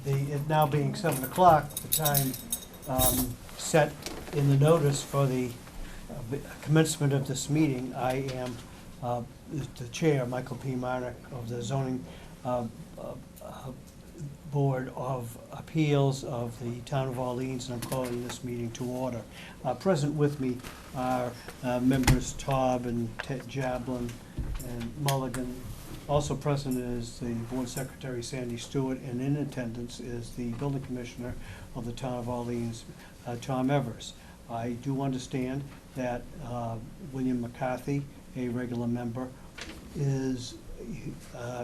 it now being 7 o'clock, the time set in the notice for the commencement of this meeting, I am the chair, Michael P. Marnick, of the zoning Board of Appeals of the Town of Orleans, and I'm calling this meeting to order. Present with me are members Taub and Jablin and Mulligan. Also present is the Board Secretary Sandy Stewart, and in attendance is the Building Commissioner of the Town of Orleans, Tom Evers. I do understand that William McCarthy, a regular member,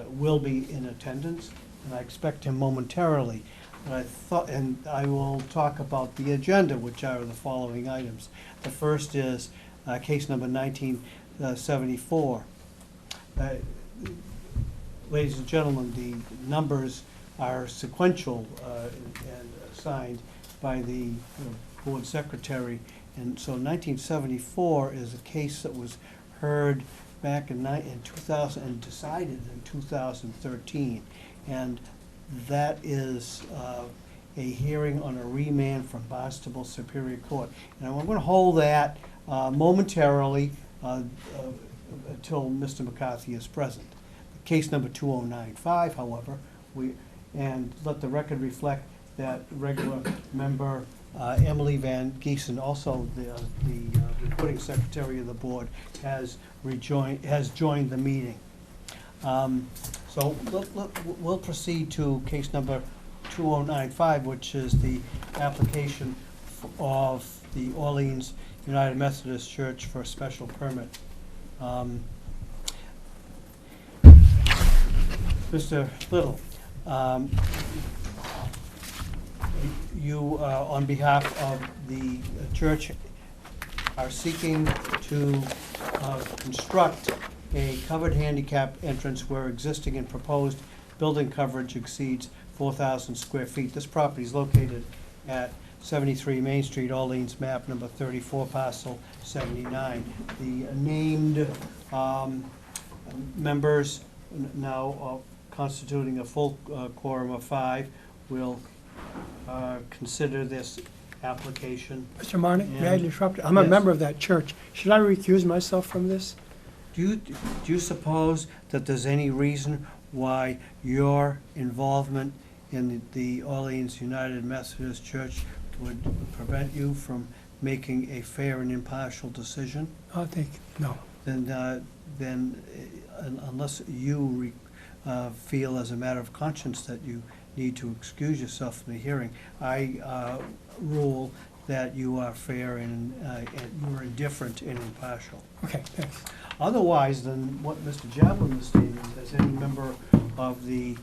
will be in attendance, and I expect him momentarily. And I will talk about the agenda, which are the following items. The first is case number 1974. Ladies and gentlemen, the numbers are sequential and assigned by the board secretary. And so 1974 is a case that was heard back in 2000 and decided in 2013. And that is a hearing on a remand from Barnstable Superior Court. And I'm going to hold that momentarily until Mr. McCarthy is present. Case number 2095, however, and let the record reflect that regular member Emily Van Giesen, also the recording secretary of the board, has joined the meeting. So we'll proceed to case number 2095, which is the application of the Orleans United Methodist Church for a special permit. Mr. Little, you, on behalf of the church, are seeking to construct a covered handicap entrance where existing and proposed building coverage exceeds 4,000 square feet. This property is located at 73 Main Street, Orleans, map number 34, parcel 79. The named members now constituting a full quorum of 5 will consider this application. Mr. Marnick, may I interrupt? I'm a member of that church. Should I recuse myself from this? Do you suppose that there's any reason why your involvement in the Orleans United Methodist Church would prevent you from making a fair and impartial decision? I think, no. Then unless you feel as a matter of conscience that you need to excuse yourself from the hearing, I rule that you are fair and you are indifferent and impartial. Okay, thanks. Otherwise than what Mr. Jablin is stating, has any member of the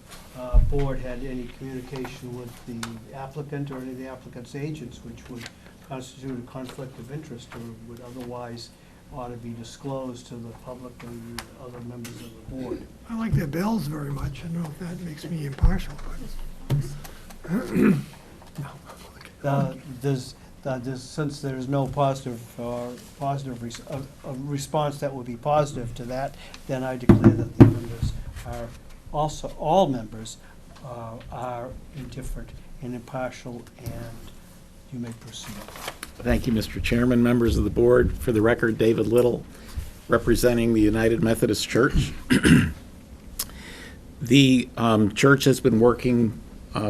board had any communication with the applicant or any of the applicant's agents which would constitute a conflict of interest or would otherwise ought to be disclosed to the public and other members of the board? I like their bells very much. I don't know if that makes me impartial, but Since there's no positive response that would be positive to that, then I declare that the members are also, all members are indifferent and impartial, and you may proceed. Thank you, Mr. Chairman, members of the board. For the record, David Little, representing the United Methodist Church. The church has been working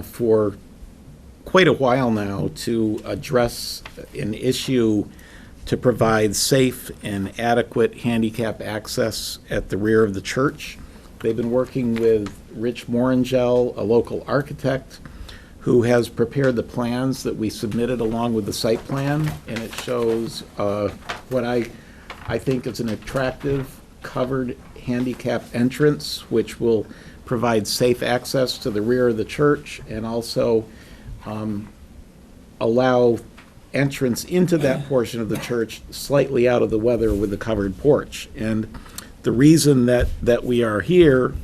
for quite a while now to address an issue to provide safe and adequate handicap access at the rear of the church. They've been working with Rich Morangel, a local architect, who has prepared the plans that we submitted along with the site plan, and it shows what I think is an attractive covered handicap entrance, which will provide safe access to the rear of the church and also allow entrance into that portion of the church slightly out of the weather with the covered porch. And the reason that we are here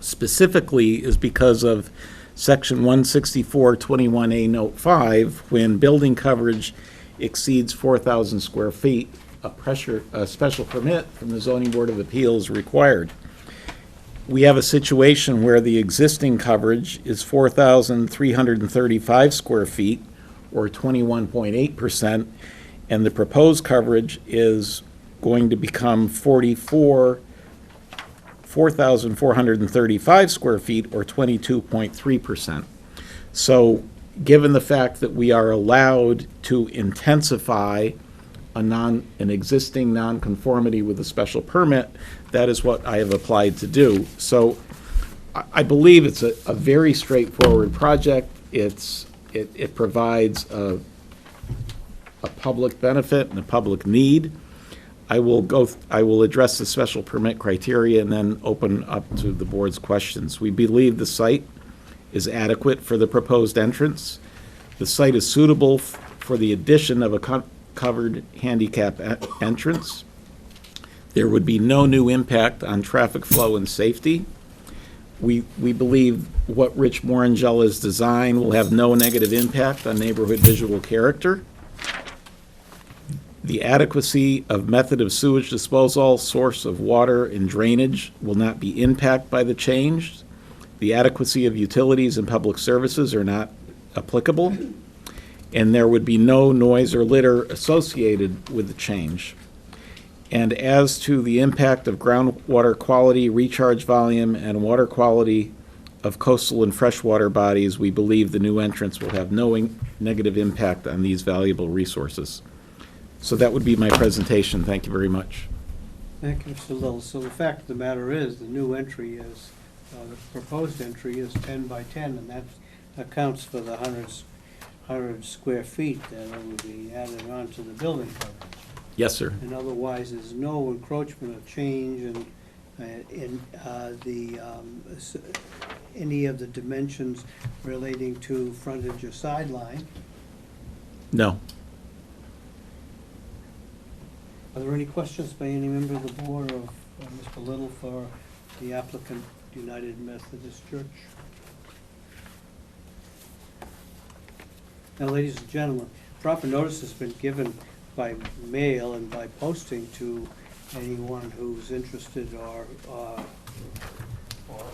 specifically is because of Section 164.21A Note 5, when building coverage exceeds 4,000 square feet, a special permit from the Zoning Board of Appeals required. we have a situation where the existing coverage is 4,335 square feet, or 21.8%, and the proposed coverage is going to become 4,435 square feet, or 22.3%. So, given the fact that we are allowed to intensify an existing nonconformity with a special permit, that is what I have applied to do. So I believe it's a very straightforward project. It provides a public benefit and a public need. I will address the special permit criteria and then open up to the board's questions. We believe the site is adequate for the proposed entrance. The site is suitable for the addition of a covered handicap entrance. There would be no new impact on traffic flow and safety. We believe what Rich Morangella's design will have no negative impact on neighborhood visual character. The adequacy of method of sewage disposal, source of water, and drainage will not be impacted by the change. The adequacy of utilities and public services are not applicable, and there would be no noise or litter associated with the change. And as to the impact of groundwater quality, recharge volume, and water quality of coastal and freshwater bodies, we believe the new entrance will have no negative impact on these valuable resources. So that would be my presentation. Thank you very much. Thank you, Mr. Little. So the fact of the matter is, the new entry is, the proposed entry is 10 by 10, and that accounts for the 100 square feet that will be added on to the building coverage. Yes, sir. And otherwise, there's no encroachment or change in any of the dimensions relating to frontage or sideline. No. Are there any questions by any member of the board or Mr. Little for the applicant, United Methodist Church? Now, ladies and gentlemen, proper notice has been given by mail and by posting to anyone who's interested or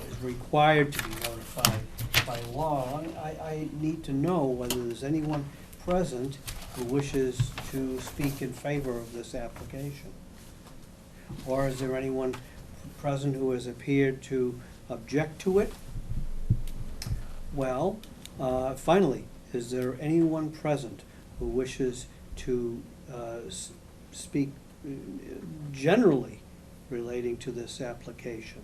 is required to be notified by law. I need to know whether there's anyone present who wishes to speak in favor of this application. Or is there anyone present who has appeared to object to it? Well, finally, is there anyone present who wishes to speak generally relating to this application?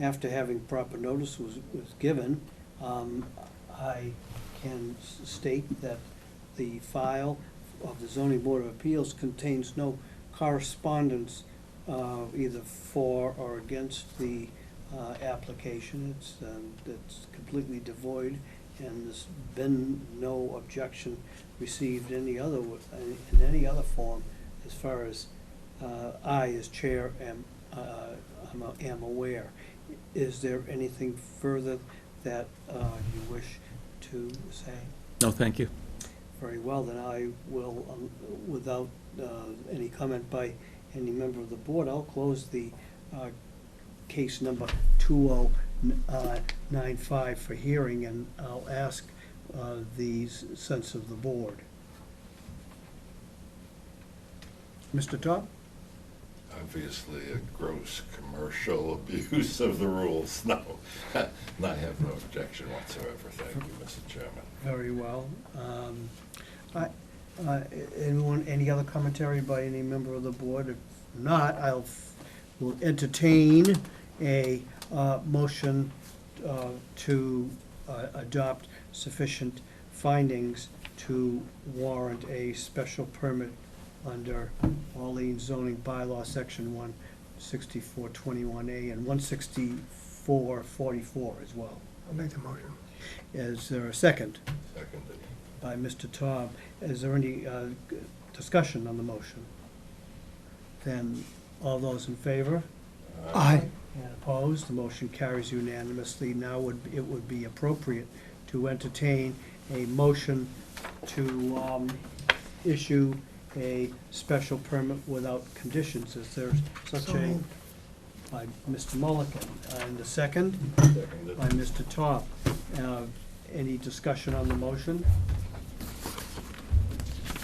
After having proper notice was given, I can state that the file of the Zoning Board of Appeals contains no correspondence either for or against the application. It's completely devoid, and there's been no objection received in any other form as far as I, as chair, am aware. Is there anything further that you wish to say? No, thank you. Very well, then I will, without any comment by any member of the board, I'll close the case number 2095 for hearing, and I'll ask the sense of the board. Mr. Top? Obviously a gross commercial abuse of the rules. No, I have no objection whatsoever. Thank you, Mr. Chairman. Very well. Any other commentary by any member of the board? If not, will entertain a motion to adopt sufficient findings to warrant a special permit under Orleans zoning bylaw section 16421A and 16444 as well. I'll make the motion. Is there a second? Seconded. By Mr. Taub. Is there any discussion on the motion? Then, all those in favor? Aye. And opposed? The motion carries unanimously. Now it would be appropriate to entertain a motion to issue a special permit without conditions. Is there such So a moved. by Mr. Mulligan, and the second Seconded. by Mr. Top. Any discussion on the motion?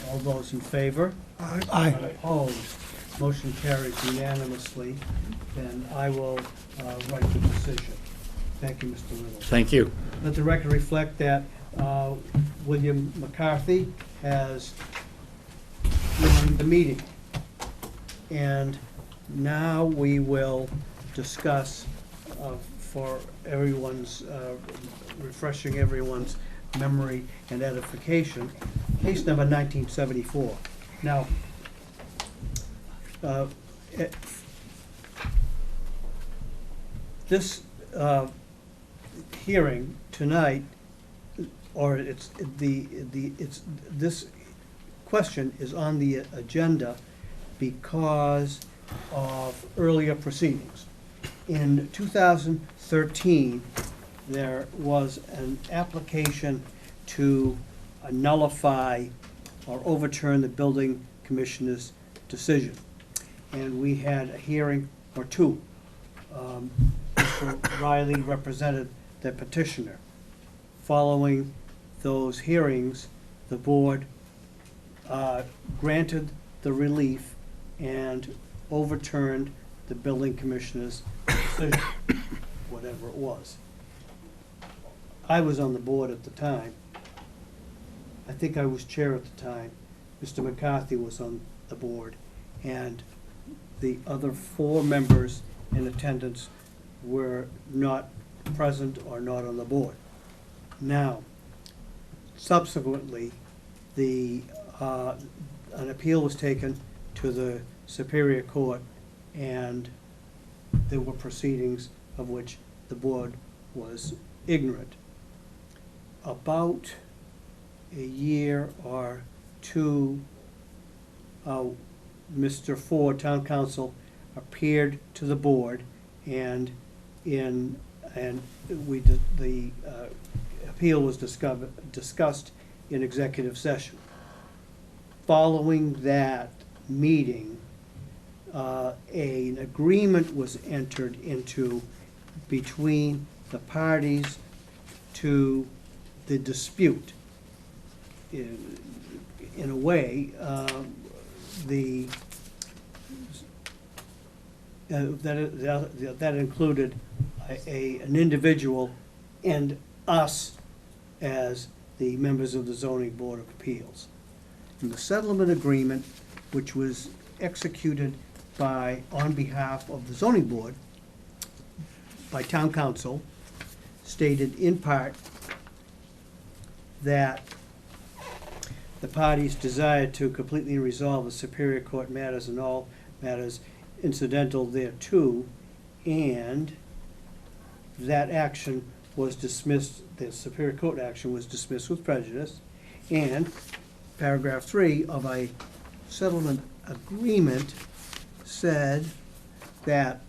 All those in favor? Aye. Opposed? Motion carries unanimously. Then I will write the decision. Thank you, Mr. Little. Thank you. Let the record reflect that William McCarthy has joined the meeting. And now we will discuss, for everyone's, refreshing everyone's memory and edification, case number 1974. Now, this hearing tonight, or this question is on the agenda because of earlier proceedings. In 2013, there was an application to nullify or overturn the building commissioner's decision. And we had a hearing or two. Mr. Riley represented the petitioner. Following those hearings, the board granted the relief and overturned the building commissioner's decision, whatever it was. I was on the board at the time. I think I was chair at the time. Mr. McCarthy was on the board, and the other 4 members in attendance were not present or not on the board. Now, subsequently, an appeal was taken to the Superior Court, and there were proceedings of which the board was ignorant. About a year or two, Mr. Ford, town council, appeared to the board, and the appeal was discussed in executive session. Following that meeting, an agreement was entered into between the parties to the dispute. In a way, that included an individual and us as the members of the Zoning Board of Appeals. And the settlement agreement, which was executed on behalf of the zoning board by town council, stated in part that the parties desired to completely resolve the Superior Court matters and all matters incidental thereto, and that action was dismissed, the Superior Court action was dismissed with prejudice, and paragraph 3 of a settlement agreement said that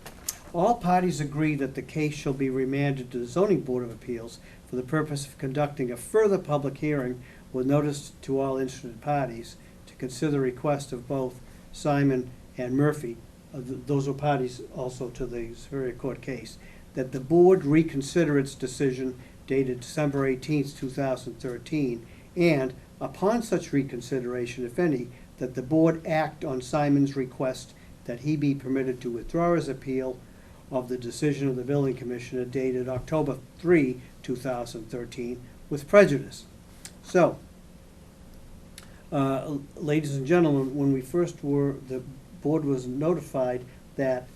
all parties agree that the case shall be remanded to the Zoning Board of Appeals for the purpose of conducting a further public hearing with notice to all interested parties to consider the request of both Simon and Murphy, those were parties also to the Superior Court case, that the board reconsider its decision dated December 18th, 2013, and upon such reconsideration, if any, that the board act on Simon's request that he be permitted to withdraw his appeal of the decision of the building commissioner dated October 3, 2013, with prejudice. So, ladies and gentlemen, when we first the board was notified that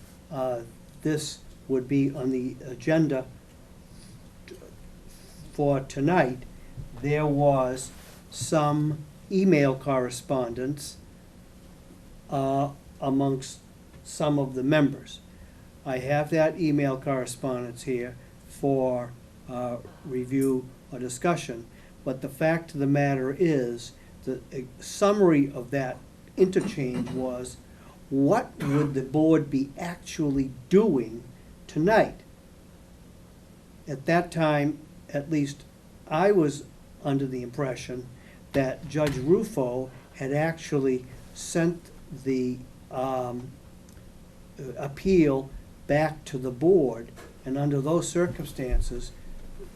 this would be on the agenda for tonight, there was some email correspondence amongst some of the members. I have that email correspondence here for review or discussion, but the fact of the matter is that a summary of that interchange was, what would the board be actually doing tonight? At that time, at least I was under the impression that Judge Rufo had actually sent the appeal back to the board, and under those circumstances,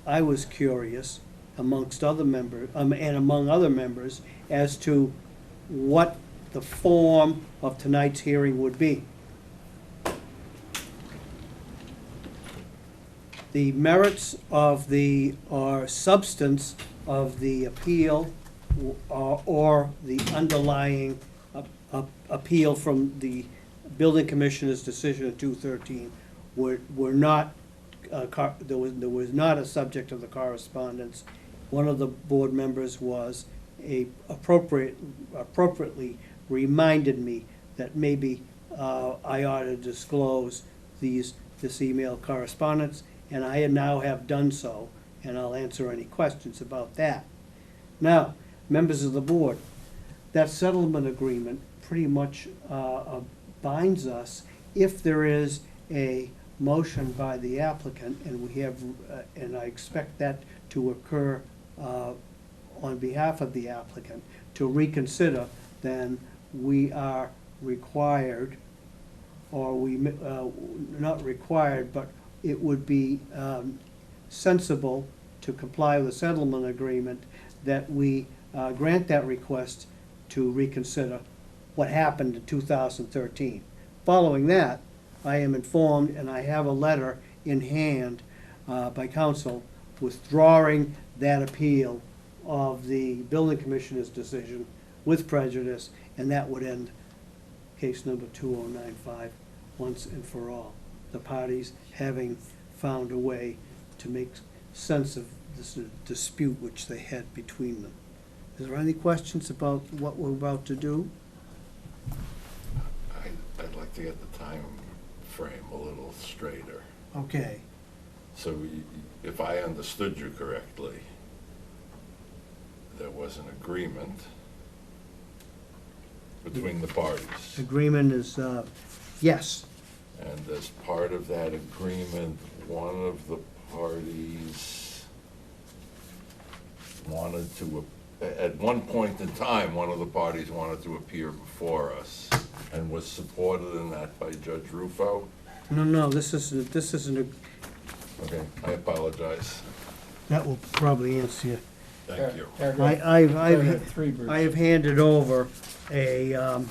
I was curious amongst other members, and among other members, as to what the form of tonight's hearing would be. The merits of or substance of the appeal or the underlying appeal from the building commissioner's decision of 213 were not, there was not a subject of the correspondence. One of the board members was appropriately reminded me that maybe I ought to disclose this email correspondence, and I now have done so, and I'll answer any questions about that. Now, members of the board, that settlement agreement pretty much binds us if there is a motion by the applicant, and we have, and I expect that to occur on behalf of the applicant, to reconsider, then we are required, or we, not required, but it would be sensible to comply with the settlement agreement that we grant that request to reconsider what happened in 2013. Following that, I am informed, and I have a letter in hand by council withdrawing that appeal of the building commissioner's decision with prejudice, and that would end case number 2095 once and for all. The parties having found a way to make sense of this dispute which they had between them. Is there any questions about what we're about to do? I'd like to get the time frame a little straighter. Okay. So if I understood you correctly, there was an agreement between the parties. Agreement is, yes. And as part of that agreement, one of the parties wanted to, at one point in time, one of the parties wanted to appear before us and was supported in that by Judge Rufo. No, this isn't, Okay, I apologize. that will probably answer you. Thank you. I've Three, Bruce. I have handed over a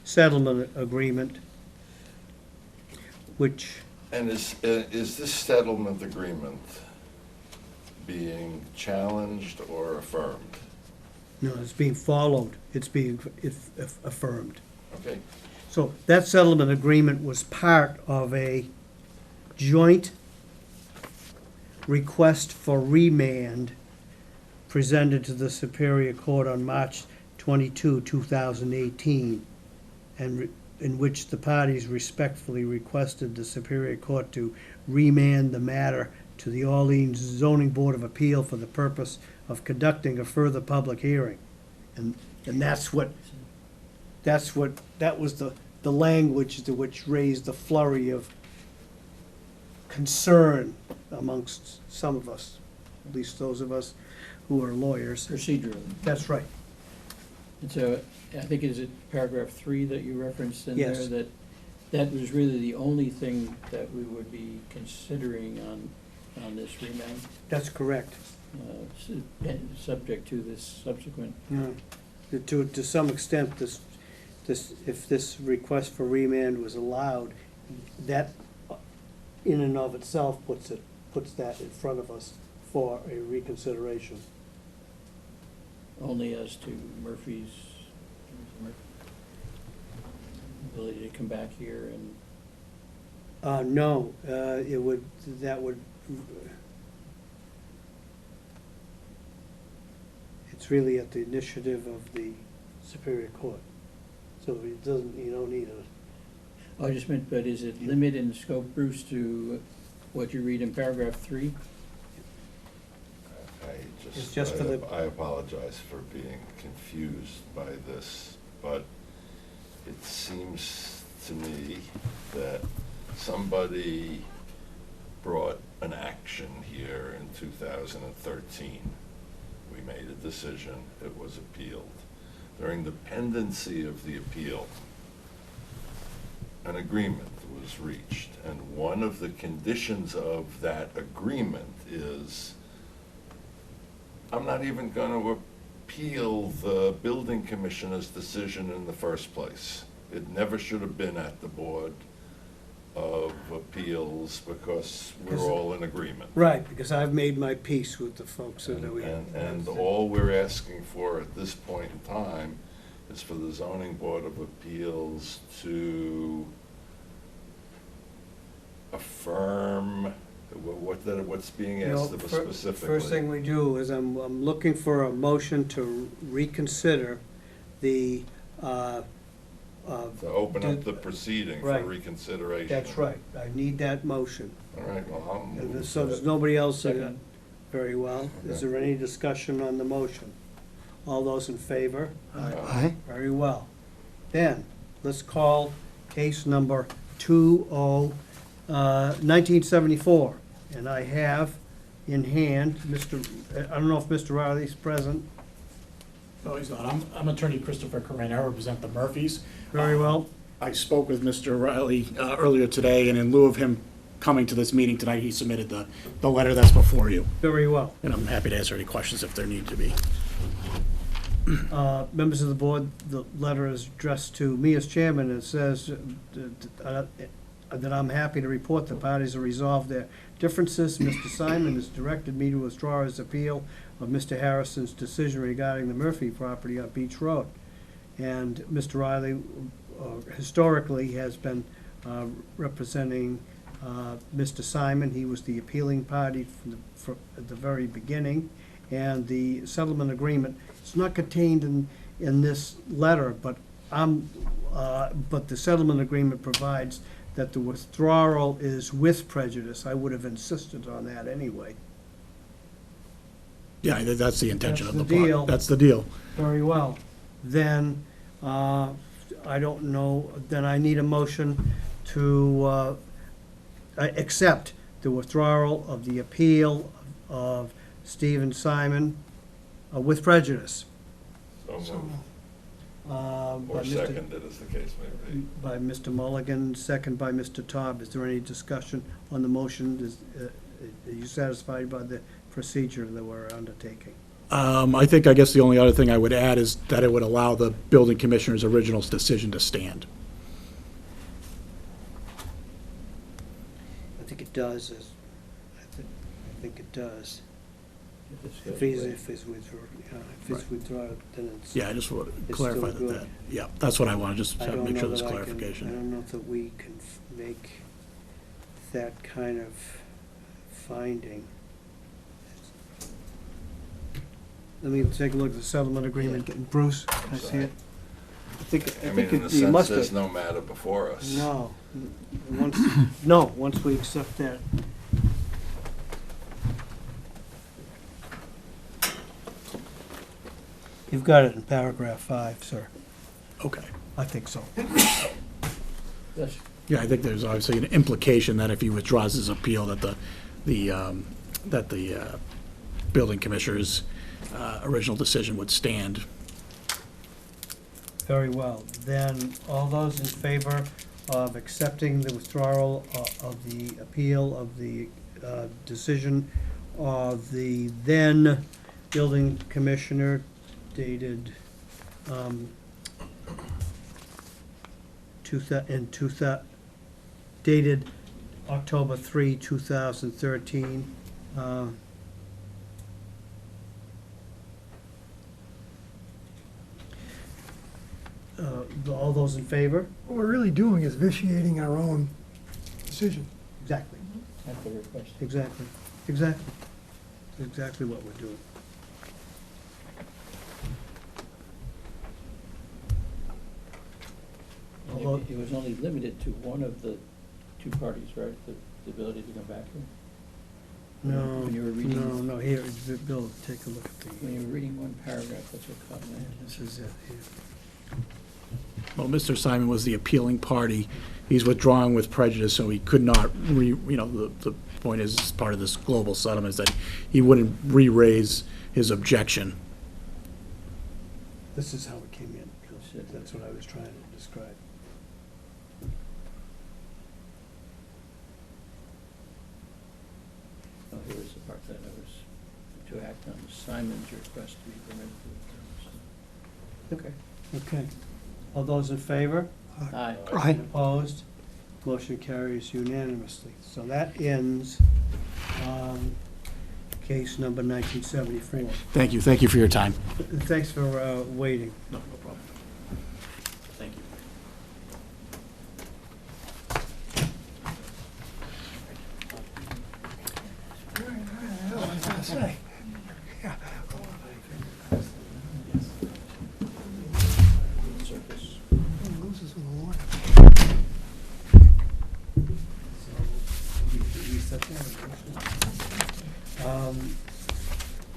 settlement agreement, which, And is this settlement agreement being challenged or affirmed? no, it's being followed, it's being affirmed. Okay, So that settlement agreement was part of a joint request for remand presented to the Superior Court on March 22, 2018, and in which the parties respectfully requested the Superior Court to remand the matter to the Orleans Zoning Board of Appeal for the purpose of conducting a further public hearing. And that was the language which raised the flurry of concern amongst some of us, at least those of us who are lawyers. Procedurally. That's right. And so, I think, is it paragraph 3 that you referenced in Yes. there? That was really the only thing that we would be considering on this remand, That's subject to this subsequent. Yeah. To some extent, if this request for remand was allowed, that in and of itself puts that in front of us for a reconsideration. Only as to Murphy's ability to come back here and, No, it's really at the initiative of the Superior Court. So you don't need a, I just meant, but is it limited in scope, Bruce, to what you read in paragraph 3? It's just for the- I apologize for being confused by this, but it seems to me that somebody brought an action here in 2013. We made a decision, it was appealed. During the pendency of the appeal, an agreement was reached. And one of the conditions of that agreement is, I'm not even gonna appeal the building commissioner's decision in the first place. It never should have been at the Board of Appeals because we're all in agreement. Right, because I've made my peace with the folks that we. And all we're asking for at this point in time is for the zoning board of appeals to affirm what's being You know, asked of us fir- specifically. First thing we do is I'm looking for a motion to reconsider the, To open up the proceeding for Right. reconsideration. that's right, I need that motion. All right, well, I'll move So there's that. nobody else, Second. very well. Is Okay. there any discussion on the motion? All those in favor? Aye. Very well. Then, let's call case number 1974. And I have in hand, I don't know if Mr. Riley's present. No, he's not. I'm Attorney Christopher Corain. I represent the Murphys. Very well. I spoke with Mr. Riley earlier today, and in lieu of him coming to this meeting tonight, he submitted the letter that's before you. Very well. And I'm happy to answer any questions if there need to be. Members of the board, the letter is addressed to me as chairman. It says that I'm happy to report the parties have resolved their differences. Mr. Simon has directed me to withdraw his appeal of Mr. Harrison's decision regarding the Murphy property on Beach Road. And Mr. Riley historically has been representing Mr. Simon. He was the appealing party at the very beginning. And the settlement agreement, it's not contained in this letter, but the settlement agreement provides that the withdrawal is with prejudice. I would have insisted on that anyway. Yeah, that's the intention of That's the the part. deal. That's the deal. Very well. Then, I don't know, then I need a motion to accept the withdrawal of the appeal of Stephen Simon with prejudice. So moved. By Or Mr. seconded, as the case may be. By Mr. Mulligan, second by Mr. Taub. Is there any discussion on the motion? Are you satisfied by the procedure that we're undertaking? I guess the only other thing I would add is that it would allow the building commissioner's original decision to stand. I think it does. I think it does. If it's withdrawn, then it's. Yeah, I just want to It's clarify still that. good. Yeah, that's what I want, just I to don't make sure know there's that I clarification. don't know that we can make that kind of finding. Let me take a look at the settlement agreement. Bruce, can I see it? I think I mean, in a you sense, must there's have. no matter before us. No, once we accept that. You've got it in paragraph 5, sir. Okay. I think so. That's, Yeah, I think there's obviously an implication that if he withdraws his appeal, that the building commissioner's original decision would stand. Very well. Then, all those in favor of accepting the withdrawal of the appeal of the decision of the then building commissioner dated dated October 3, 2013. All those in favor? What we're really doing is vitiating our own decision. Exactly. at the request. Exactly. Exactly what we're doing. And it was only limited to one of the two parties, right? The ability to come back here? No, When you were reading- no, here, Bill, take a look at When you the, were reading one paragraph, that's what caught my this attention. is it here. Well, Mr. Simon was the appealing party. He's withdrawing with prejudice, so he could not the point is, as part of this global settlement, is that he wouldn't re-raise his objection. This is how it came in. That's what I was trying to describe. Oh, here is the part that I was, to act on Simon's request to be permitted to return. Okay. All those in favor? Aye. Aye. Opposed? Motion carries unanimously. So that ends case number 1974. Thank you for your time. Thanks for waiting. No problem. Thank you. I was gonna say, yeah. Circus. Who loses with the water?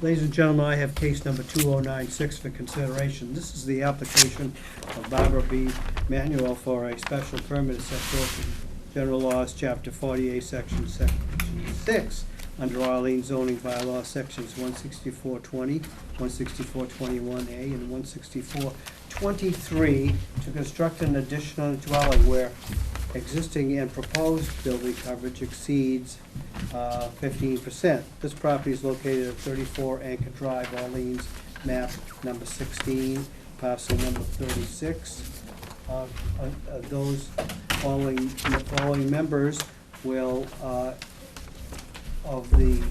Ladies and gentlemen, I have case number 2096 for consideration. This is the application of Barbara B. Manuel for a special permit set forth in General Laws, Chapter 48, Section 6, under Orleans zoning bylaw, Sections 16420, 16421A, and 16423, to construct an additional dwelling where existing and proposed building coverage exceeds 15%. This property is located at 34 Anchor Drive, Orleans, map number 16, parcel number 36. Those following members will, of the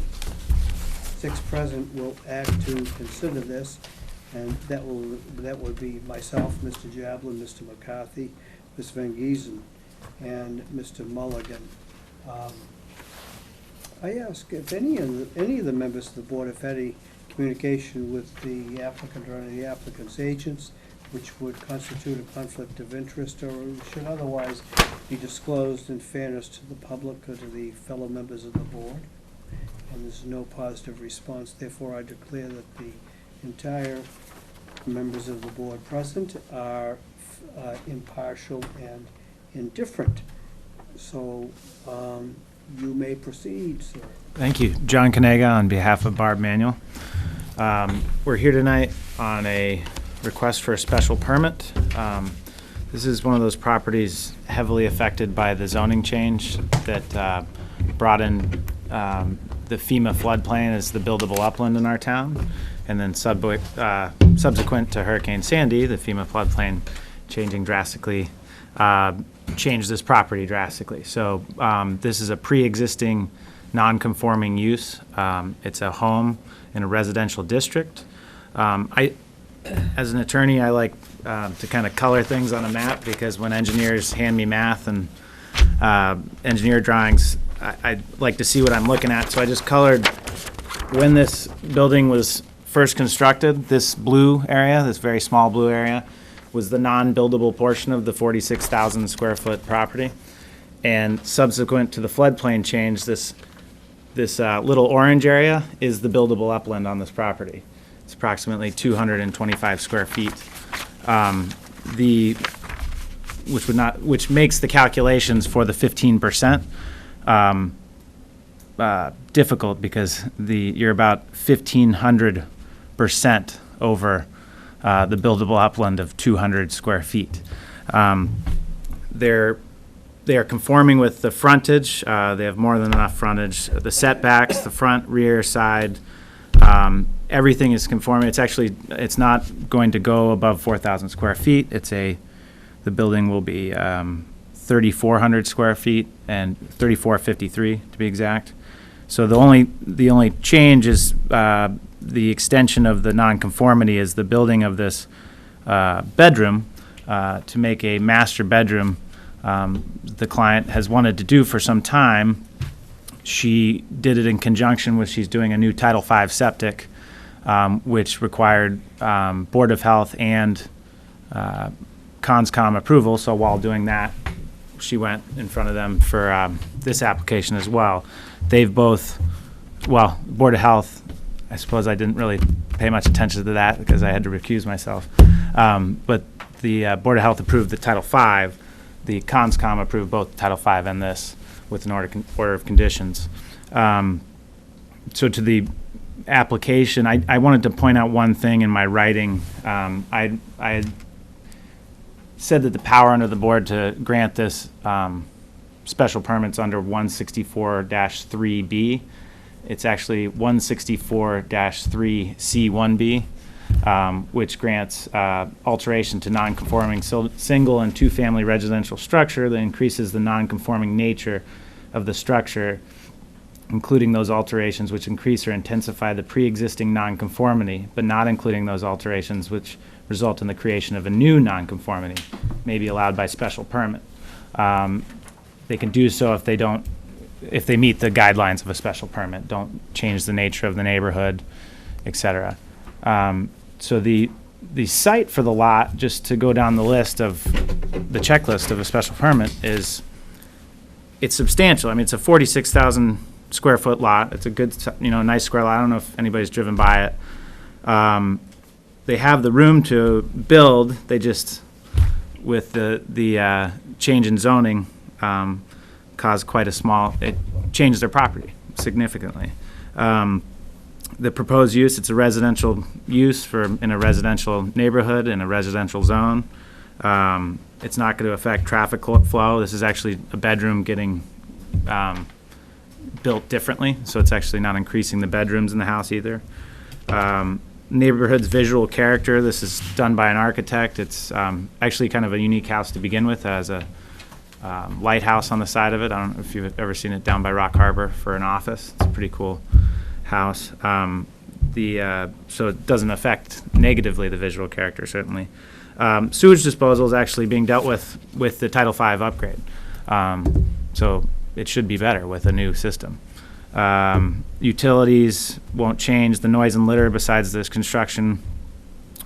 6 present, will act to consider this, and that would be myself, Mr. Jablin, Mr. McCarthy, Ms. Van Giesen, and Mr. Mulligan. I ask if any of the members of the board have had any communication with the applicant or any of the applicant's agents, which would constitute a conflict of interest or should otherwise be disclosed in fairness to the public or to the fellow members of the board. And there's no positive response, therefore I declare that the entire members of the board present are impartial and indifferent. So you may proceed, sir. Thank you. John Kanega on behalf of Barb Manuel. We're here tonight on a request for a special permit. This is one of those properties heavily affected by the zoning change that brought in the FEMA floodplain as the buildable upland in our town. And then subsequent to Hurricane Sandy, the FEMA floodplain changing drastically, changed this property drastically. So this is a pre-existing non-conforming use. It's a home in a residential district. As an attorney, I like to kind of color things on a map because when engineers hand me math and engineer drawings, I like to see what I'm looking at. So I just colored when this building was first constructed. This blue area, this very small blue area, was the non-buildable portion of the 46,000 square foot property. And subsequent to the floodplain change, this little orange area is the buildable upland on this property. It's approximately 225 square feet. Which makes the calculations for the 15% difficult because you're about 1,500% over the buildable upland of 200 square feet. They are conforming with the frontage. They have more than enough frontage. The setbacks, the front, rear, side, everything is conforming. It's not going to go above 4,000 square feet. The building will be 3,400 square feet and 3,453 to be exact. So the only change is the extension of the nonconformity is the building of this bedroom to make a master bedroom. The client has wanted to do for some time. She did it in conjunction with she's doing a new Title V septic, which required Board of Health and CONSCOM approval. So while doing that, she went in front of them for this application as well. They've both, Board of Health, I suppose I didn't really pay much attention to that because I had to recuse myself. But the Board of Health approved the Title V. The CONSCOM approved both Title V and this with an order of conditions. So to the application, I wanted to point out one thing in my writing. I had said that the power under the board to grant this special permits under 164-3B, It's actually 164-3C1B, which grants alteration to non-conforming single and two-family residential structure that increases the non-conforming nature of the structure, including those alterations which increase or intensify the pre-existing nonconformity, but not including those alterations which result in the creation of a new nonconformity, may be allowed by special permit. They can do so if they meet the guidelines of a special permit, don't change the nature of the neighborhood, et cetera. So the site for the lot, just to go down the list of the checklist of a special permit, it's substantial. I mean, it's a 46,000 square foot lot. It's a good, nice square lot. I don't know if anybody's driven by it. They have the room to build. They just, with the change in zoning, caused quite a it changed their property significantly. The proposed use, it's a residential use in a residential neighborhood, in a residential zone. It's not going to affect traffic flow. This is actually a bedroom getting built differently, so it's actually not increasing the bedrooms in the house either. Neighborhood's visual character, this is done by an architect. It's actually kind of a unique house to begin with. It has a lighthouse on the side of it. I don't know if you've ever seen it down by Rock Harbor for an office. It's a pretty cool house. So it doesn't affect negatively the visual character, certainly. Sewage disposal is actually being dealt with the Title V upgrade. So it should be better with a new system. Utilities won't change. The noise and litter, besides this construction,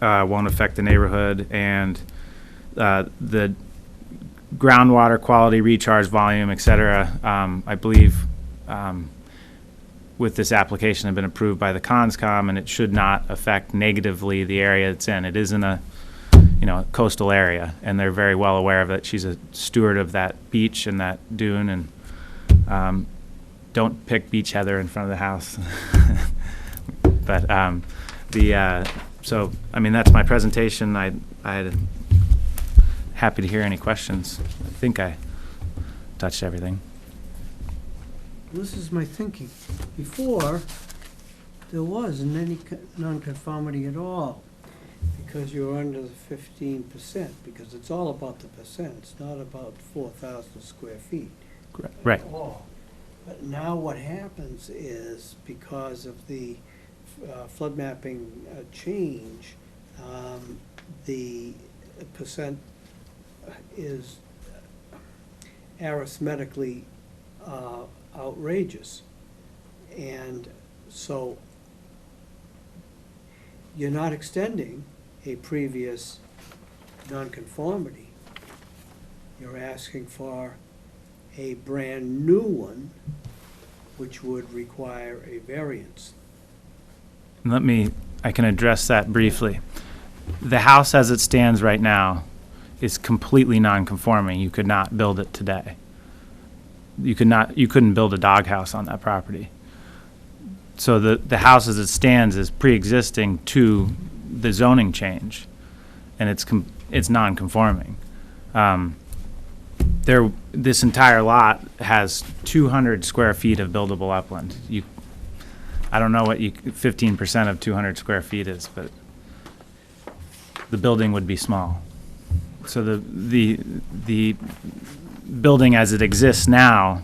won't affect the neighborhood. And the groundwater quality, recharge volume, et cetera, I believe with this application have been approved by the CONSCOM, and it should not affect negatively the area it's in. It is in a coastal area, and they're very well aware of it. She's a steward of that beach and that dune, and don't pick beach heather in front of the house. But so I mean, that's my presentation. I'm happy to hear any questions. I think I touched everything. This is my thinking. Before, there wasn't any nonconformity at all, because you're under the 15%, because it's all about the percent. It's not about 4,000 square feet. Right. At all. But now what happens is, because of the flood mapping change, the percent is arithmetically outrageous. And so you're not extending a previous nonconformity. You're asking for a brand new one, which would require a variance. I can address that briefly. The house as it stands right now is completely non-conforming. You could not build it today. You couldn't build a doghouse on that property. So the house as it stands is pre-existing to the zoning change, and it's non-conforming. This entire lot has 200 square feet of buildable upland. I don't know what 15% of 200 square feet is, but the building would be small. So the building as it exists now.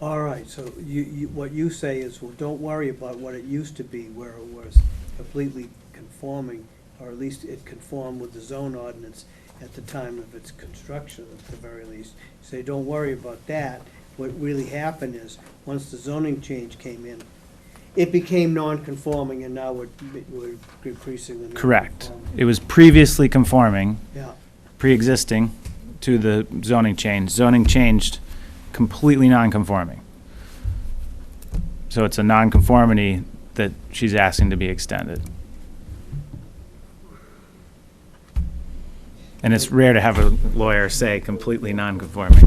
All right, so what you say is, well, don't worry about what it used to be, where it was completely conforming, or at least it conformed with the zone ordinance at the time of its construction, at the very least. You say, don't worry about that. What really happened is, once the zoning change came in, it became non-conforming, and now we're increasing the Correct. non-conforming. It was previously conforming, Yeah, pre-existing to the zoning change. Zoning changed, completely non-conforming. So it's a non-conformity that she's asking to be extended. And it's rare to have a lawyer say completely non-conforming.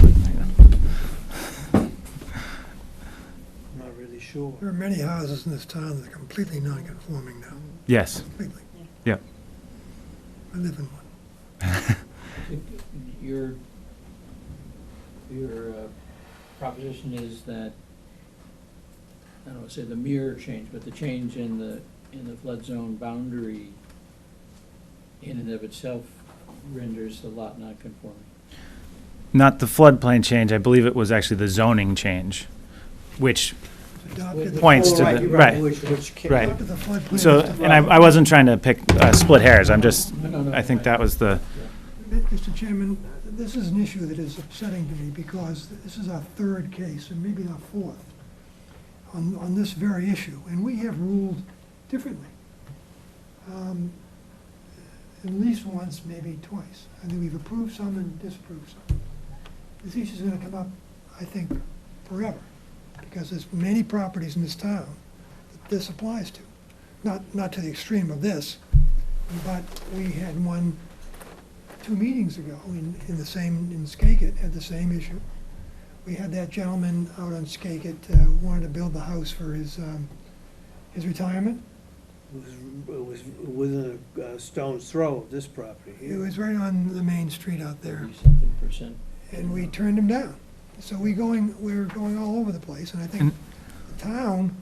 I'm not really sure. There are many houses in this town that are completely non-conforming now, Yes. completely. Yep. I live in one. Your proposition is that I don't want to say the mirror change, but the change in the flood zone boundary in and of itself renders the lot non-conforming. Not the floodplain change, I believe it was actually the zoning change, which Adopted the points to full- the, You're right, which ca- right. adopted the floodplain So, as the- and I wasn't trying to pick, split hairs, I'm just, No, I think that was the, Mr. Chairman, this is an issue that is upsetting to me because this is our third case, and maybe our fourth, on this very issue, and we have ruled differently. At least once, maybe twice. I think we've approved some and disapproved some. This issue's gonna come up, I think, forever, because there's many properties in this town that this applies to. Not to the extreme of this, but we had one 2 meetings ago in Skakit, had the same issue. We had that gentleman out on Skakit, wanted to build the house for his retirement. It was within a stone's throw of this property. It was right on the main street out there, 30-something%. and we turned him down. So we're going all over the place, and I think the town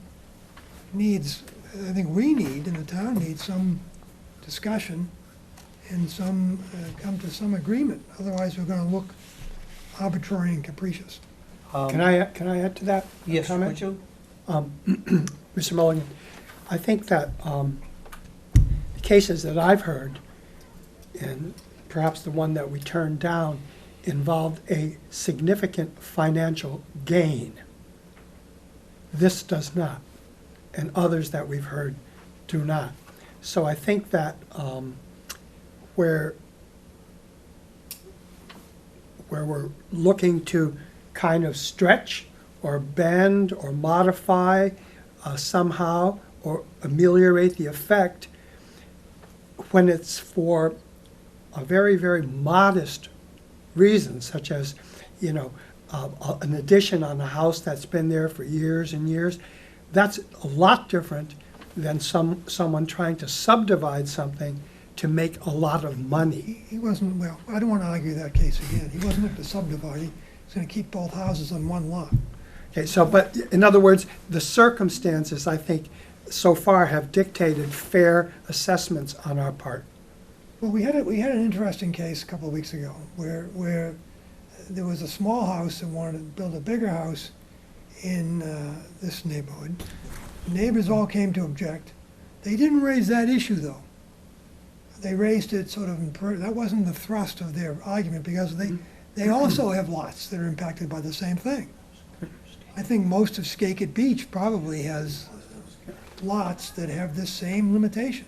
needs, I think we need, and the town needs some discussion and some, come to some agreement. Otherwise, we're gonna look arbitrary and capricious. Can I add to that Yes, comment? would you? Mr. Mulligan, I think that the cases that I've heard, and perhaps the one that we turned down, involved a significant financial gain. This does not, and others that we've heard do not. So I think that where we're looking to kind of stretch or bend or modify somehow or ameliorate the effect, when it's for a very, very modest reason, such as, you know, an addition on a house that's been there for years and years, that's a lot different than someone trying to subdivide something to make a lot of money. He wasn't, well, I don't want to argue that case again. He wasn't up to subdivide. He's gonna keep both houses on one lot. Okay, so, but in other words, the circumstances, I think, so far have dictated fair assessments on our part. Well, we had an interesting case a couple of weeks ago where there was a small house that wanted to build a bigger house in this neighborhood. Neighbors all came to object. They didn't raise that issue, though. They raised it sort of, that wasn't the thrust of their argument, because they also have lots that are impacted by the same thing. I think most of Skakit Beach probably has lots that have this same limitation.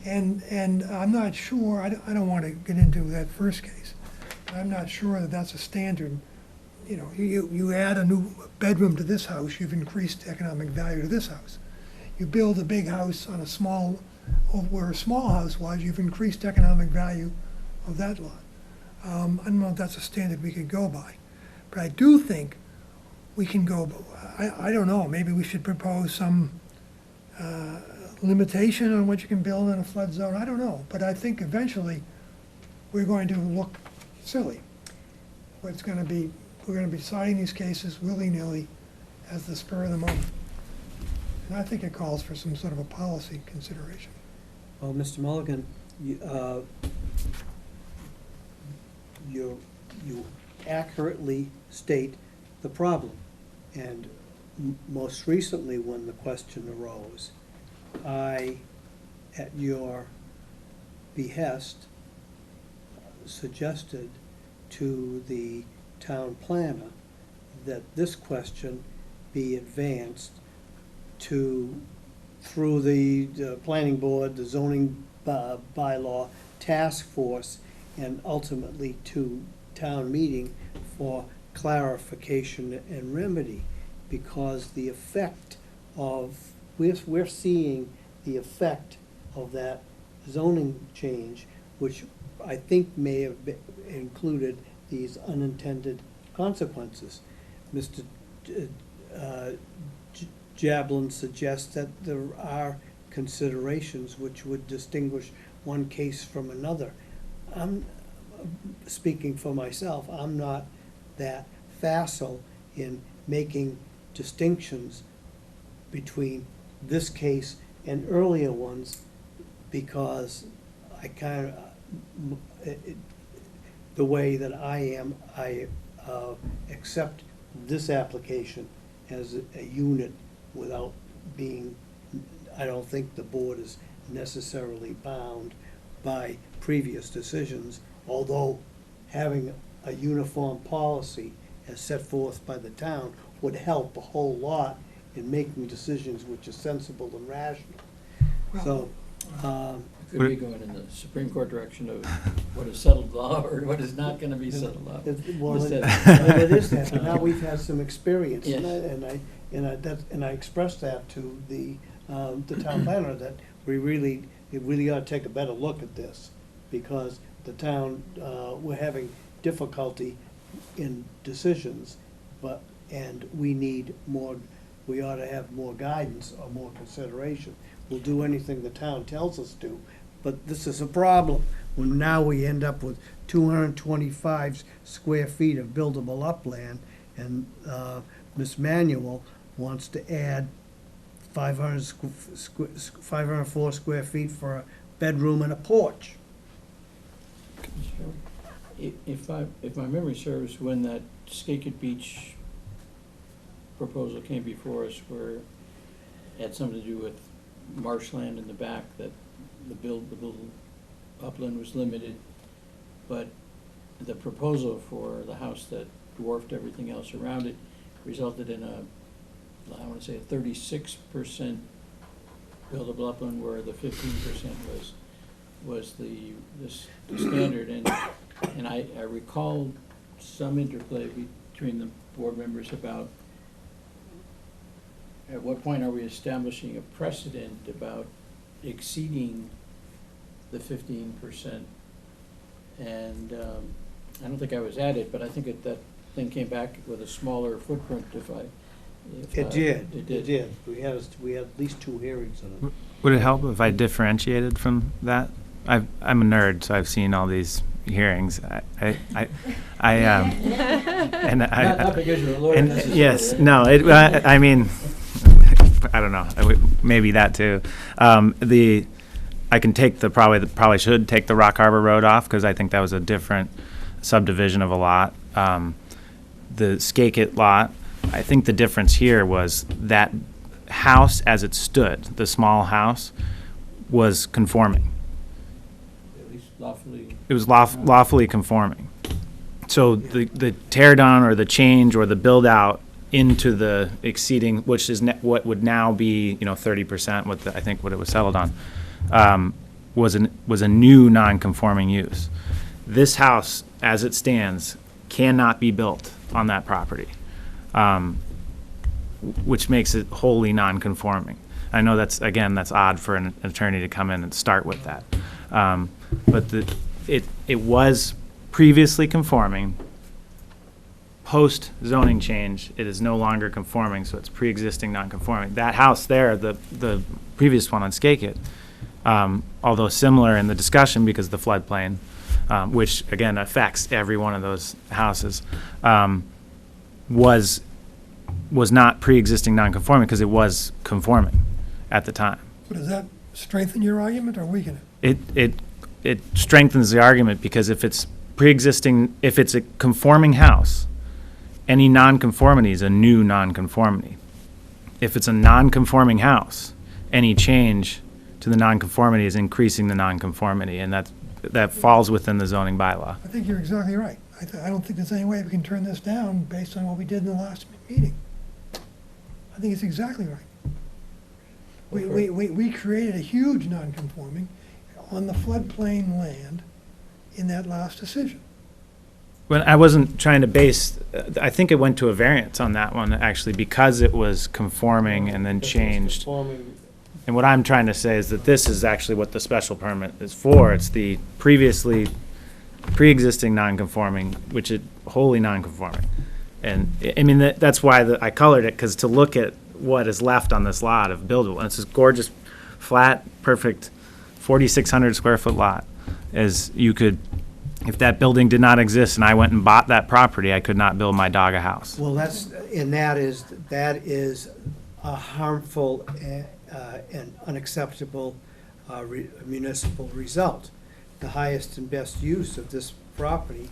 And I'm not sure, I don't want to get into that first case, but I'm not sure that that's a standard. You know, you add a new bedroom to this house, you've increased economic value to this house. You build a big house on where a small house was, you've increased economic value of that lot. I don't know if that's a standard we could go by, but I do think we can go, I don't know, maybe we should propose some limitation on what you can build in a flood zone, I don't know. But I think eventually, we're going to look silly. We're going to be deciding these cases willy-nilly as the spur of the moment. And I think it calls for some sort of a policy consideration. Well, Mr. Mulligan, you accurately state the problem. And most recently, when the question arose, I, at your behest, suggested to the town planner that this question be advanced through the planning board, the zoning bylaw task force, and ultimately to town meeting for clarification and remedy, because the effect of, we're seeing the effect of that zoning change, which I think may have included these unintended consequences. Mr. Jablin suggests that there are considerations which would distinguish one case from another. I'm speaking for myself, I'm not that facile in making distinctions between this case and earlier ones, because I kind of, the way that I am, I accept this application as a unit without being, I don't think the board is necessarily bound by previous decisions, although having a uniform policy as set forth by the town would help a whole lot in making decisions which are sensible and rational. So, Could be going in the Supreme Court direction of what is settled law or what is not gonna be settled law. well, Just it that- it is that, but now we've had some experience, Yes. and I expressed that to the town planner, that we really ought to take a better look at this, because the town, we're having difficulty in decisions, and we ought to have more guidance or more consideration. We'll do anything the town tells us to, but this is a problem, when now we end up with 225 square feet of buildable upland, and Ms. Manuel wants to add 504 square feet for a bedroom and a porch. If my memory serves, when that Skakit Beach proposal came before us, where it had something to do with marshland in the back, that the buildable upland was limited, but the proposal for the house that dwarfed everything else around it resulted in I want to say a 36% buildable upland, where the 15% was the standard, and I recall some interplay between the board members about at what point are we establishing a precedent about exceeding the 15%? And I don't think I was at it, but I think that thing came back with a smaller footprint. It did. We had at least 2 hearings on it. Would it help if I differentiated from that? I'm a nerd, so I've seen all these hearings. And Not because you're a lawyer and necessarily. yes, no, I mean, I don't know, maybe that too. I can take probably should take the Rock Harbor Road off, because I think that was a different subdivision of a lot. The Skakit lot, I think the difference here was that house as it stood, the small house, was conforming. At least lawfully. It was lawfully conforming. So the tear down or the change or the build out into the exceeding, which is what would now be 30%, I think what it was settled on, was a new non-conforming use. This house, as it stands, cannot be built on that property, which makes it wholly non-conforming. I know that's odd for an attorney to come in and start with that, but it was previously conforming. Post zoning change, it is no longer conforming, so it's pre-existing non-conforming. That house there, the previous one on Skakit, although similar in the discussion because of the floodplain, which again affects every one of those houses, was not pre-existing non-conforming because it was conforming at the time. So does that strengthen your argument or weaken it? It strengthens the argument, because if it's pre-existing, if it's a conforming house, any nonconformity is a new nonconformity. If it's a nonconforming house, any change to the nonconformity is increasing the nonconformity, and that falls within the zoning bylaw. I think you're exactly right. I don't think there's any way we can turn this down based on what we did in the last meeting. I think it's exactly right. We created a huge nonconforming on the floodplain land in that last decision. When I wasn't trying to base, I think it went to a variance on that one, actually, because it was conforming and then changed. Conforming. And what I'm trying to say is that this is actually what the special permit is for. It's the pre-existing non-conforming, which is wholly non-conforming. And, I mean, that's why I colored it, because to look at what is left on this lot of buildable, and it's this gorgeous, flat, perfect 4,600 square foot lot, as you could, if that building did not exist and I went and bought that property, I could not build my dog a house. Well, that is a harmful and unacceptable municipal result. The highest and best use of this property,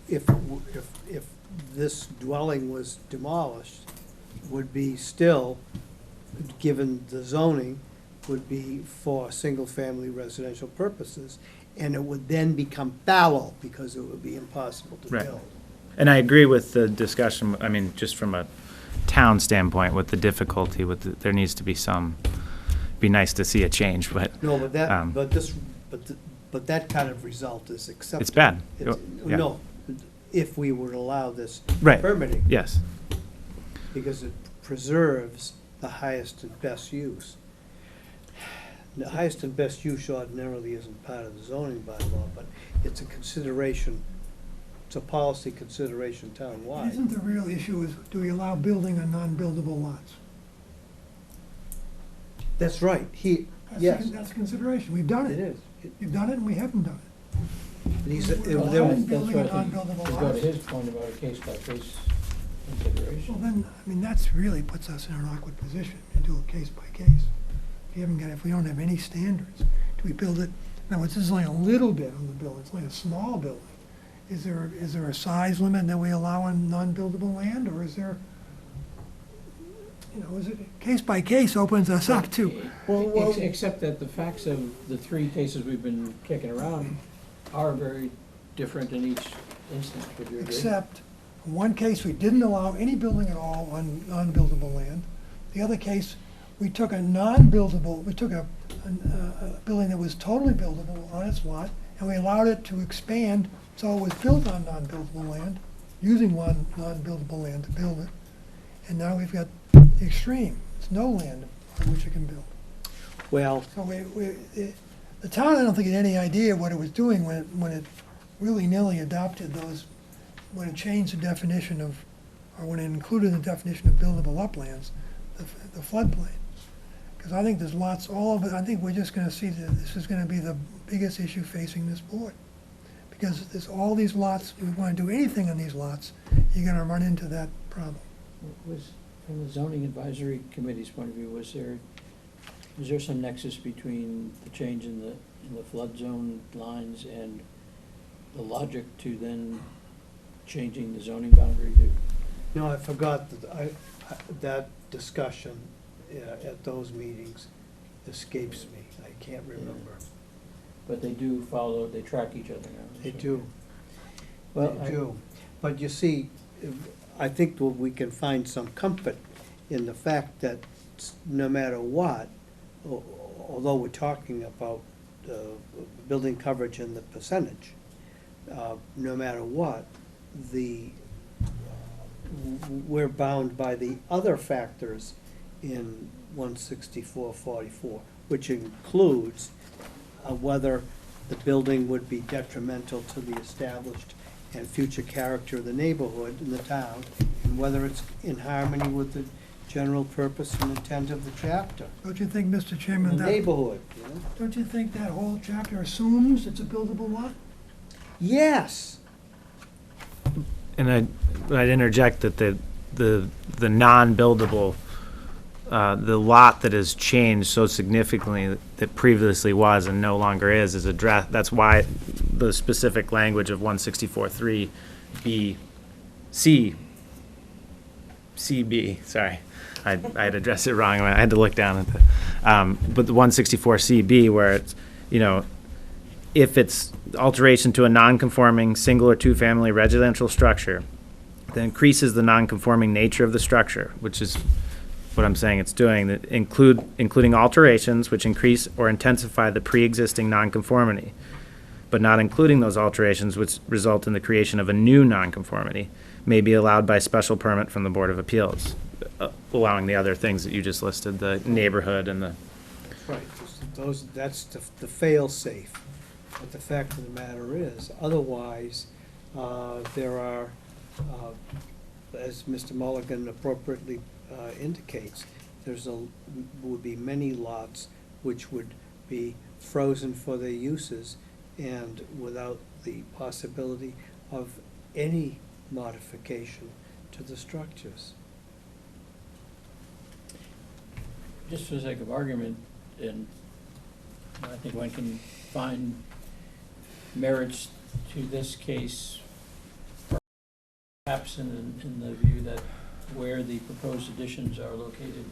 if this dwelling was demolished, would be still, given the zoning, would be for single-family residential purposes, and it would then become fallow because it would be impossible to Right. build. And I agree with the discussion, I mean, just from a town standpoint, with the difficulty, there needs to be some, be nice to see a change, but No, but Um, but that kind of result is acceptable. it's bad. It's- Yeah. No, if we were to allow this Right. permitting, Yes, because it preserves the highest and best use. The highest and best use ordinarily isn't part of the zoning bylaw, but it's a consideration, it's a policy consideration townwide. Isn't the real issue is, do we allow building on non-buildable lots? That's right, yes, That's a consideration. We've done it it. is. You've done it and we haven't done it. These, Well, Well, there- that's- that's building why I on think, non-buildable to go to lots. his point about a case-by-case consideration. Well, then, I mean, that's really puts us in an awkward position to do it case by case. If we don't have any standards, do we build it, now, this is only a little bit on the building, it's only a small building. Is there a size limit that we allow on non-buildable land, or is there, is it, case by case opens us up to, Except that the facts of the three cases we've been kicking around are very different in each instance, would you agree? except, in one case, we didn't allow any building at all on non-buildable land. The other case, we took a non-buildable, we took a building that was totally buildable on its lot, and we allowed it to expand, so it was built on non-buildable land, using one non-buildable land to build it. And now we've got the extreme, it's no land on which it can build. well, So the town, I don't think, had any idea what it was doing when it willy-nilly adopted those, when it changed the definition of, or when it included the definition of buildable uplands, the floodplain. Because I think there's lots, all of it, I think we're just gonna see that this is gonna be the biggest issue facing this board. Because there's all these lots, if we wanna do anything on these lots, you're gonna run into that problem. Was, from the zoning advisory committee's point of view, is there some nexus between the change in the flood zone lines and the logic to then changing the zoning boundary to? no, I forgot that discussion at those meetings escapes me. I can't remember. But they do follow, they track each other now. They so- do, Well, they do. But you see, I think that we can find some comfort in the fact that no matter what, although we're talking about building coverage and the percentage, no matter what, we're bound by the other factors in 164-44, which includes whether the building would be detrimental to the established and future character of the neighborhood and the town, and whether it's in harmony with the general purpose and intent of the chapter. Don't you think, Mr. The Chairman, that, neighborhood, you know? don't you think that whole chapter assumes it's a buildable lot? Yes, and I'd interject that the non-buildable, the lot that has changed so significantly that previously was and no longer is addressed. That's why the specific language of 164.3 B, CB, sorry. I had addressed it wrong. I had to look down at the, but the 164 CB where it's, if it's alteration to a non-conforming single or two-family residential structure that increases the non-conforming nature of the structure, which is what I'm saying it's doing, that including alterations which increase or intensify the pre-existing non-conformity, but not including those alterations which result in the creation of a new non-conformity, may be allowed by special permit from the Board of Appeals, allowing the other things that you just listed, the neighborhood and the, right, that's the fail-safe. But the fact of the matter is, otherwise, there are, as Mr. Mulligan appropriately indicates, would be many lots which would be frozen for their uses and without the possibility of any modification to the structures. just for the sake of argument, and I think one can find merits to this case, perhaps in the view that where the proposed additions are located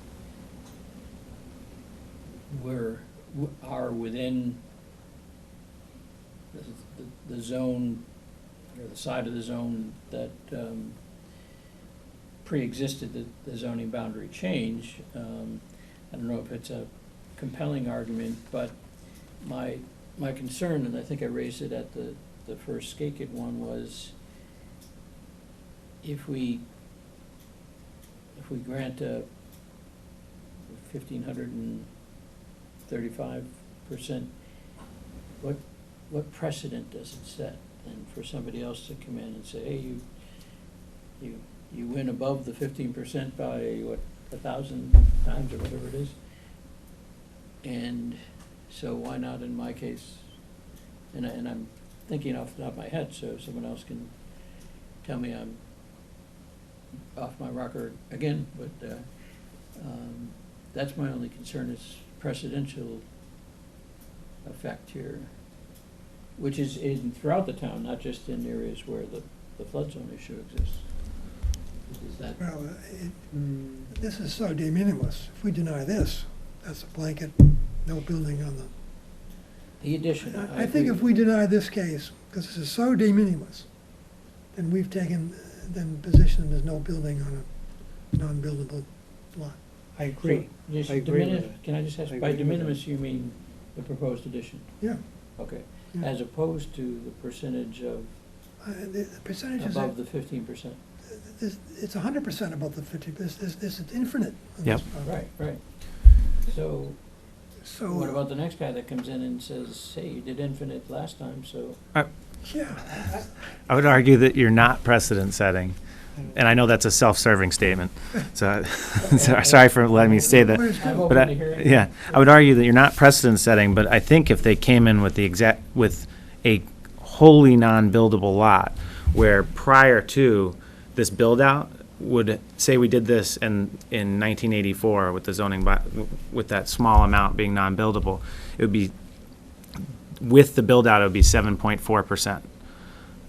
are within the zone, or the side of the zone that pre-existed the zoning boundary change. I don't know if it's a compelling argument, but my concern, and I think I raised it at the first Skakit one, was if we grant a 1,535%, what precedent does it set? And for somebody else to come in and say, hey, you win above the 15% by, 1,000 times or whatever it is? And so why not in my case? And I'm thinking off the top of my head, so someone else can tell me I'm off my rocker again, but that's my only concern, is precedential effect here, which is throughout the town, not just in areas where the flood zone issue exists. Is that? Well, this is so de minimis. If we deny this, that's a blanket, no building on The addition. I think if we deny this case, because this is so de minimis, then we've taken the position there's no building on a non-buildable lot. I agree. Just I de agree with minimis- that. Can I just ask, I by agree de with minimis, you mean the proposed addition? Yeah. Okay, Yeah. as opposed to the percentage of The percentage is, above the 15%? it's 100% above the 50, this is infinite. on Yep. this property. Right. So So. what about the next guy that comes in and says, hey, you did infinite last time, so? Yeah, I would argue that you're not precedent setting, and I know that's a self-serving statement, so, sorry for letting me say that. But it's I'm good. But open to hearing. yeah, I would argue that you're not precedent setting, but I think if they came in with with a wholly non-buildable lot, where prior to this build-out, would say we did this in 1984 with the zoning, with that small amount being non-buildable, it would be, with the build-out, it would be 7.4%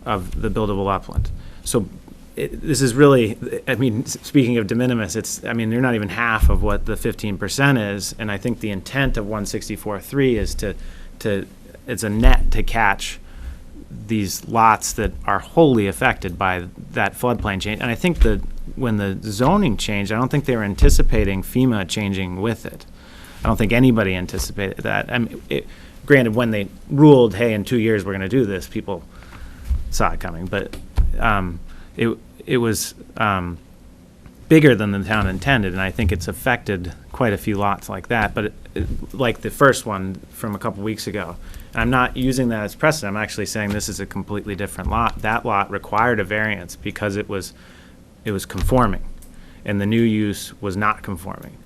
of the buildable upland. So this is really, I mean, speaking of de minimis, you're not even half of what the 15% is, and I think the intent of 164.3 is it's a net to catch these lots that are wholly affected by that floodplain change. And I think that when the zoning changed, I don't think they were anticipating FEMA changing with it. I don't think anybody anticipated that. I mean, granted, when they ruled, hey, in 2 years we're going to do this, people saw it coming. But it was bigger than the town intended, and I think it's affected quite a few lots like that. But like the first one from a couple weeks ago, and I'm not using that as precedent. I'm actually saying this is a completely different lot. That lot required a variance because it was conforming, and the new use was not conforming.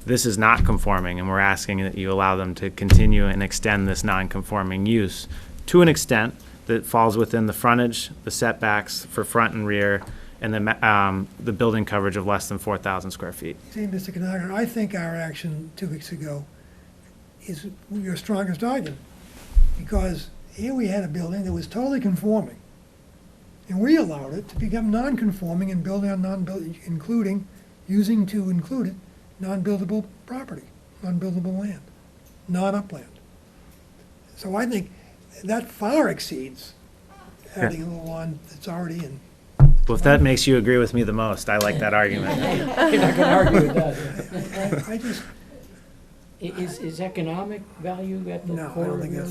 This is not conforming, and we're asking that you allow them to continue and extend this non-conforming use to an extent that falls within the frontage, the setbacks for front and rear, and the building coverage of less than 4,000 square feet. See, Mr. Canagan, I think our action 2 weeks ago is your strongest argument. Because here we had a building that was totally conforming. And we allowed it to become non-conforming and building on using to include it, non-buildable property, non-buildable land, non-upland. So I think that far exceeds adding a little on that's already in. Well, if that makes you agree with me the most, I like that argument. You're not gonna argue with that. I just, Is economic value at the no, core I don't of think your?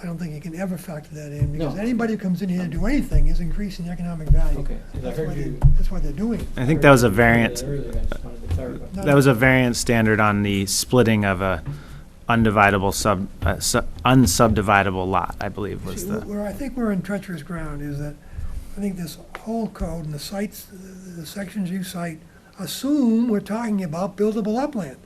I don't think you can ever factor that in, because No. anybody who comes in here to do anything is increasing economic value. Okay, 'cause I heard you. That's why they're doing it. I think that was a variance. Earlier, I just wanted to clarify. That was a variance standard on the splitting of a unsubdividable lot, I believe was See, the. where I think we're in treacherous ground is that I think this whole code and the sites, the sections you cite, assume we're talking about buildable upland.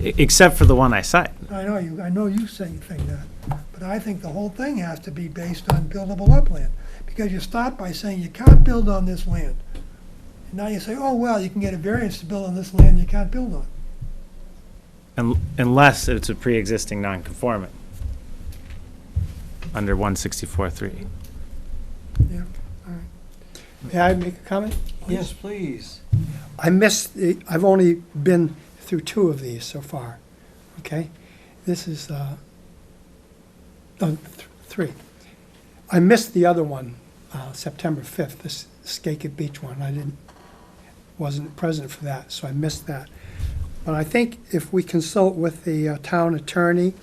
Except for the one I cite. I know you think that, but I think the whole thing has to be based on buildable upland, because you start by saying you can't build on this land. And now you say, oh, well, you can get a variance to build on this land you can't build on. Unless it's a pre-existing non-conforming under 164.3. Yeah, all right. May I make a comment? Yes, please. I've only been through 2 of these so far, okay? This is, 3. I missed the other one, September 5th, this Skakit Beach one. Wasn't present for that, so I missed that. But I think if we consult with the town attorney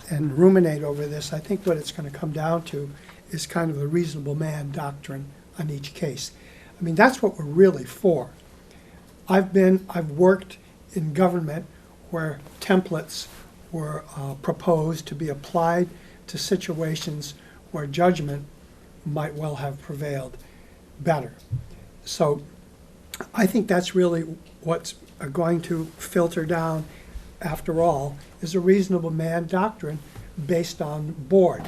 and ruminate over this, I think what it's gonna come down to is kind of a reasonable man doctrine on each case. I mean, that's what we're really for. I've worked in government where templates were proposed to be applied to situations where judgment might well have prevailed better. So I think that's really what's going to filter down, after all, is a reasonable man doctrine based on board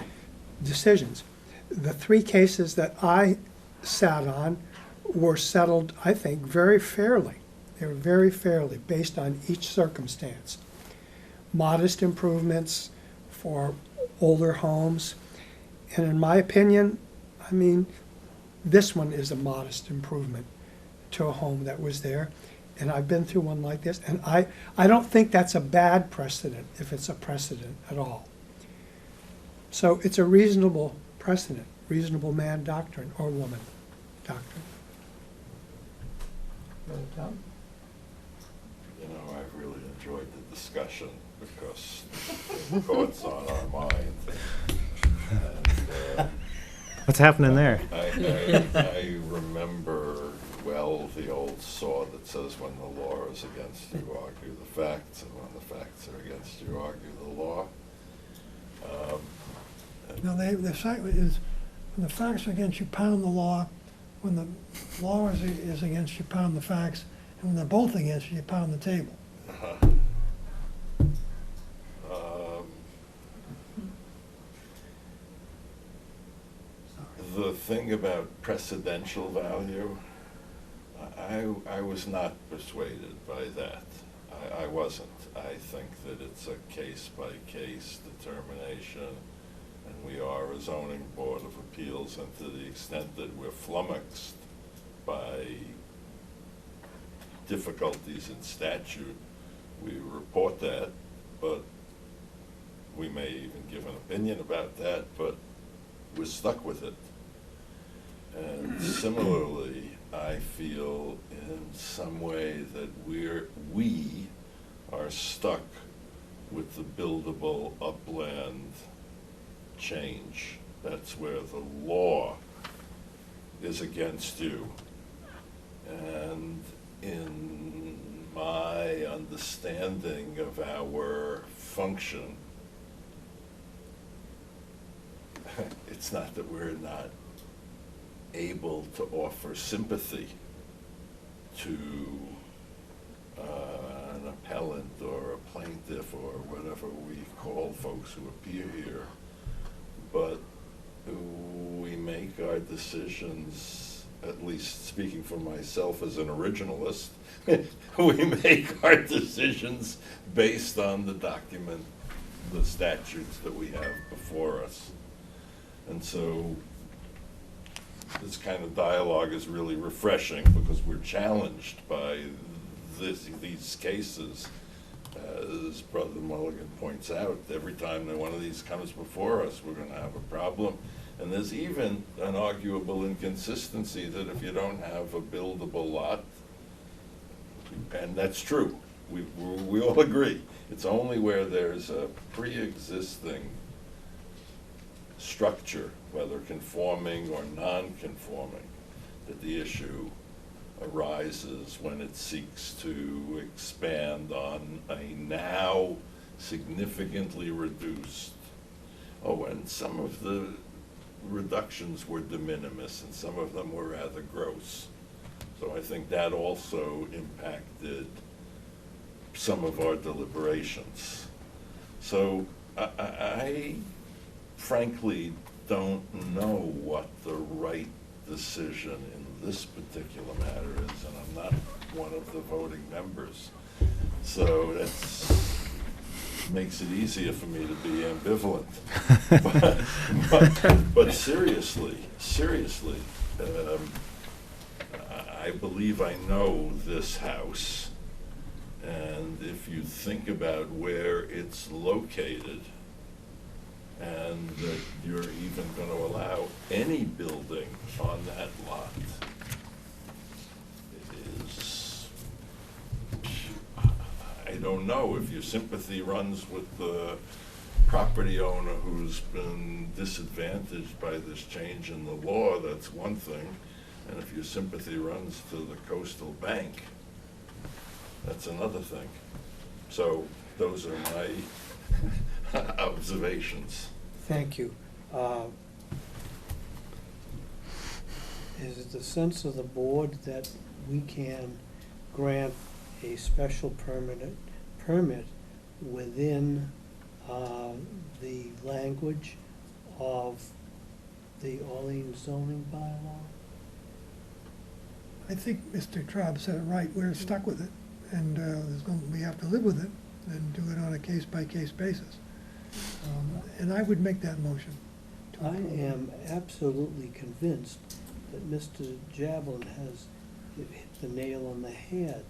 decisions. The 3 cases that I sat on were settled, I think, very fairly. They were very fairly based on each circumstance. Modest improvements for older homes. And in my opinion, I mean, this one is a modest improvement to a home that was there. And I've been through one like this, and I don't think that's a bad precedent, if it's a precedent at all. So it's a reasonable precedent, reasonable man doctrine or woman doctrine. You know, I've really enjoyed the discussion because the thoughts on our mind. And, What's happening there? I remember well the old saw that says when the law is against you, argue the facts, and when the facts are against you, argue the law. No, the site is, when the facts are against you, pound the law. When the law is against you, pound the facts. And when they're both against you, you pound the table. The thing about precedential value, I was not persuaded by that. I wasn't. I think that it's a case-by-case determination, and we are a zoning board of appeals, and to the extent that we're flummoxed by difficulties in statute, we report that, but we may even give an opinion about that, but we're stuck with it. And similarly, I feel in some way that we are stuck with the buildable upland change. That's where the law is against you. And in my understanding of our function, it's not that we're not able to offer sympathy to an appellant or a plaintiff or whatever we call folks who appear here, but we make our decisions, at least speaking for myself as an originalist, we make our decisions based on the document, the statutes that we have before us. And so this kind of dialogue is really refreshing because we're challenged by these cases. As Brother Mulligan points out, every time that one of these comes before us, we're going to have a problem. And there's even an arguable inconsistency that if you don't have a buildable lot, and that's true, we all agree, it's only where there's a pre-existing structure, whether conforming or non-conforming, that the issue arises when it seeks to expand on a now significantly reduced. Oh, and some of the reductions were de minimis and some of them were rather gross. So I think that also impacted some of our deliberations. So I frankly don't know what the right decision in this particular matter is, and I'm not one of the voting members. So that's makes it easier for me to be ambivalent. But seriously, I believe I know this house. And if you think about where it's located, and that you're even going to allow any building on that lot, it is, I don't know, if your sympathy runs with the property owner who's been disadvantaged by this change in the law, that's one thing. And if your sympathy runs to the coastal bank, that's another thing. So those are my observations. Thank you. Is it the sense of the board that we can grant a special permit within the language of the Orleans zoning bylaw? I think Mr. Traub said it right, we're stuck with it, and we have to live with it and do it on a case-by-case basis. And I would make that motion. to I approve. am absolutely convinced that Mr. Javelin has hit the nail on the head,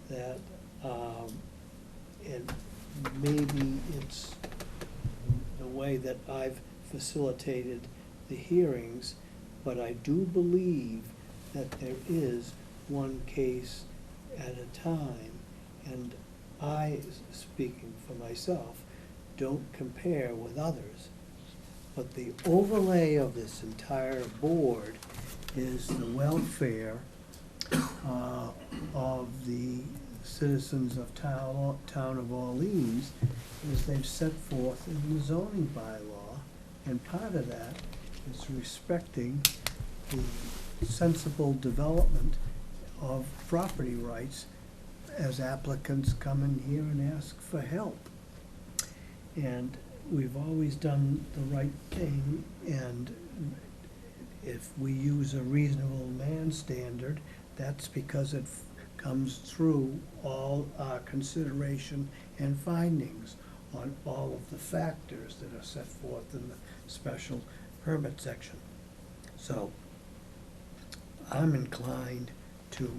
that, and maybe it's the way that I've facilitated the hearings, but I do believe that there is one case at a time, and I, speaking for myself, don't compare with others. But the overlay of this entire board is the welfare of the citizens of town of Orleans, as they've set forth in the zoning bylaw. And part of that is respecting the sensible development of property rights as applicants come in here and ask for help. And we've always done the right thing, and if we use a reasonable man standard, that's because it comes through all our consideration and findings on all of the factors that are set forth in the special permit section. So I'm inclined to,